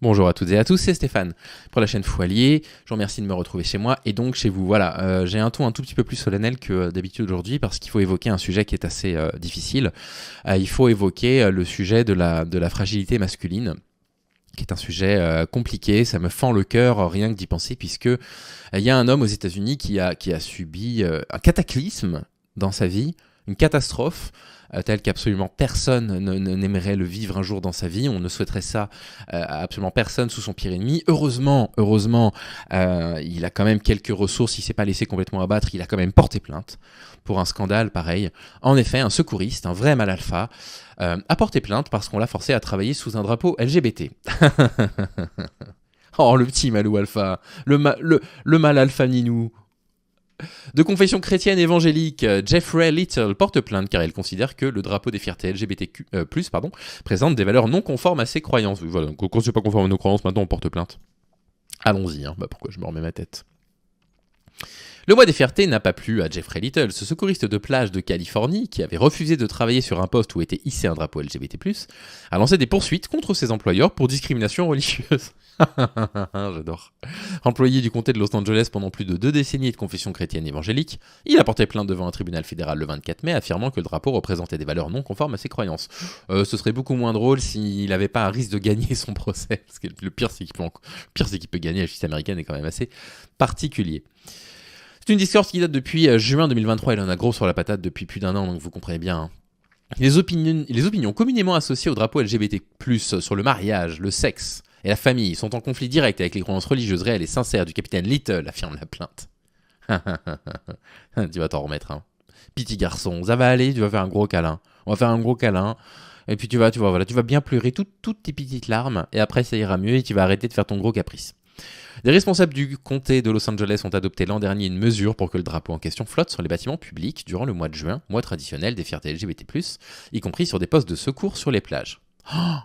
Bonjour à toutes et à tous, c'est Stéphane pour la chaîne Foilier. Je vous remercie de me retrouver chez moi et donc chez vous. Voilà, j'ai un ton un tout petit peu plus solennel que d'habitude aujourd'hui parce qu'il faut évoquer un sujet qui est assez difficile. Il faut évoquer le sujet de la fragilité masculine, qui est un sujet compliqué. Ça me fend le cœur rien que d'y penser puisque il y a un homme aux États-Unis qui a subi un cataclysme dans sa vie, une catastrophe. Tel qu'absolument personne n'aimerait le vivre un jour dans sa vie. On ne souhaiterait ça à absolument personne sous son pire ennemi. Heureusement, il a quand même quelques ressources, il ne s'est pas laissé complètement abattre, il a quand même porté plainte pour un scandale pareil. En effet, un secouriste, un vrai mal alpha, a porté plainte parce qu'on l'a forcé à travailler sous un drapeau LGBT. Oh, le petit Malou alpha, le mal alpha ninou. De confession chrétienne évangélique, Jeffrey Little porte plainte car elle considère que le drapeau des fiertés LGBTQ+, présente des valeurs non conformes à ses croyances. Voilà, quand c'est pas conforme à nos croyances, maintenant on porte plainte. Allons-y, pourquoi je me remets ma tête. Le mois des fiertés n'a pas plu à Jeffrey Little, ce secouriste de plage de Californie, qui avait refusé de travailler sur un poste où était hissé un drapeau LGBT+, a lancé des poursuites contre ses employeurs pour discrimination religieuse. J'adore. Employé du comté de Los Angeles pendant plus de 2 décennies de confession chrétienne évangélique, il a porté plainte devant un tribunal fédéral le 24 mai, affirmant que le drapeau représentait des valeurs non conformes à ses croyances. Ce serait beaucoup moins drôle s'il n'avait pas un risque de gagner son procès, parce que le pire c'est qu'il peut gagner. La justice américaine est quand même assez particulier. C'est une discorde qui date depuis juin 2023, il en a gros sur la patate depuis plus d'1 an, donc vous comprenez bien. Les opinions communément associées au drapeau LGBT+, sur le mariage, le sexe et la famille sont en conflit direct avec les croyances religieuses réelles et sincères du capitaine Little, affirme la plainte. Tu vas t'en remettre, hein. Petit garçon, ça va aller, tu vas faire un gros câlin. On va faire un gros câlin, et puis tu vas bien pleurer toutes tes petites larmes, et après ça ira mieux et tu vas arrêter de faire ton gros caprice. Les responsables du comté de Los Angeles ont adopté l'an dernier une mesure pour que le drapeau en question flotte sur les bâtiments publics durant le mois de juin, mois traditionnel des fiertés LGBT+, y compris sur des postes de secours sur les plages. Oh,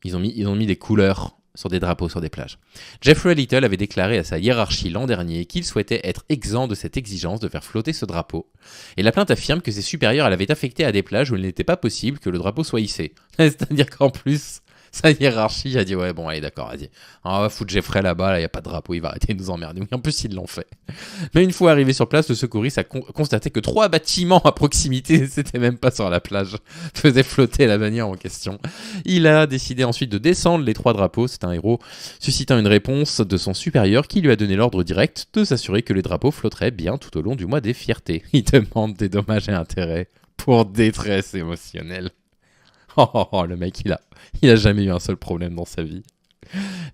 ils ont mis des couleurs sur des drapeaux sur des plages. Jeffrey Little avait déclaré à sa hiérarchie l'an dernier qu'il souhaitait être exempt de cette exigence de faire flotter ce drapeau. Et la plainte affirme que ses supérieurs l'avaient affecté à des plages où il n'était pas possible que le drapeau soit hissé. C'est-à-dire qu'en plus, sa hiérarchie a dit ouais bon allez d'accord, vas-y, on va foutre Jeffrey là-bas, là y a pas de drapeau, il va arrêter de nous emmerder. Oui, en plus ils l'ont fait. Mais une fois arrivé sur place, le secouriste a constaté que 3 bâtiments à proximité, c'était même pas sur la plage, faisaient flotter la bannière en question. Il a décidé ensuite de descendre les 3 drapeaux, c'est un héros, suscitant une réponse de son supérieur qui lui a donné l'ordre direct de s'assurer que les drapeaux flotteraient bien tout au long du mois des fiertés. Il demande des dommages et intérêts pour détresse émotionnelle. Oh, le mec, il a jamais eu un seul problème dans sa vie.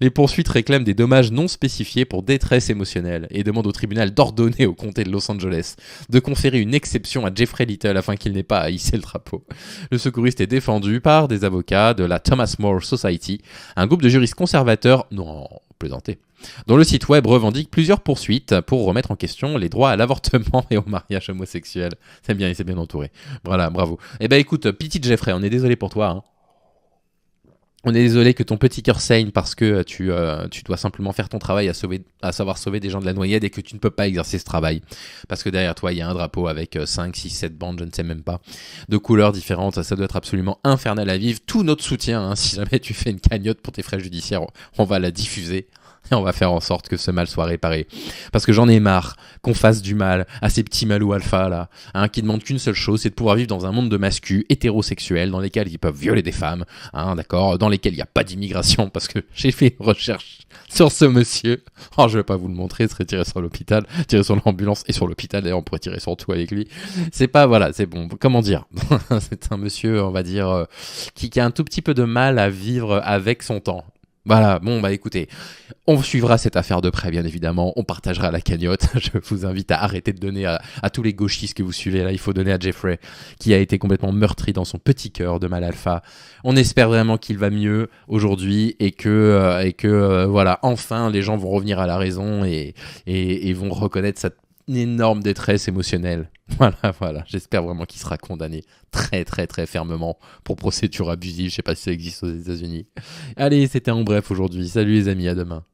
Les poursuites réclament des dommages non spécifiés pour détresse émotionnelle et demandent au tribunal d'ordonner au comté de Los Angeles de conférer une exception à Jeffrey Little afin qu'il n'ait pas à hisser le drapeau. Le secouriste est défendu par des avocats de la Thomas More Society, un groupe de juristes conservateurs, non, plaisantez, dont le site web revendique plusieurs poursuites pour remettre en question les droits à l'avortement et au mariage homosexuel. C'est bien, il s'est bien entouré. Voilà, bravo. Eh ben écoute, petit Jeffrey, on est désolé pour toi, hein. On est désolé que ton petit cœur saigne parce que tu dois simplement faire ton travail à savoir sauver des gens de la noyade et que tu ne peux pas exercer ce travail. Parce que derrière toi, il y a un drapeau avec 5, 6, 7 bandes, je ne sais même pas, de couleurs différentes. Ça doit être absolument infernal à vivre. Tout notre soutien, hein, si jamais tu fais une cagnotte pour tes frais judiciaires, on va la diffuser. Et on va faire en sorte que ce mal soit réparé. Parce que j'en ai marre qu'on fasse du mal à ces petits malous alpha là, hein, qui demandent qu'une seule chose, c'est de pouvoir vivre dans un monde de masculins hétérosexuels, dans lesquels ils peuvent violer des femmes, hein, d'accord, dans lesquels il n'y a pas d'immigration, parce que j'ai fait une recherche sur ce monsieur. Oh, je vais pas vous le montrer, il serait tiré sur l'hôpital, tiré sur l'ambulance et sur l'hôpital, d'ailleurs on pourrait tirer sur tout avec lui. C'est pas, voilà, c'est bon, comment dire. C'est un monsieur, on va dire, qui a un tout petit peu de mal à vivre avec son temps. Voilà, bon bah écoutez, on suivra cette affaire de près bien évidemment, on partagera la cagnotte, je vous invite à arrêter de donner à tous les gauchistes que vous suivez là, il faut donner à Jeffrey qui a été complètement meurtri dans son petit cœur de mal alpha. On espère vraiment qu'il va mieux aujourd'hui et que voilà, enfin les gens vont revenir à la raison et vont reconnaître cette énorme détresse émotionnelle. Voilà, j'espère vraiment qu'il sera condamné très très très fermement pour procédure abusive, je sais pas si ça existe aux États-Unis. Allez, c'était en bref aujourd'hui. Salut les amis, à demain.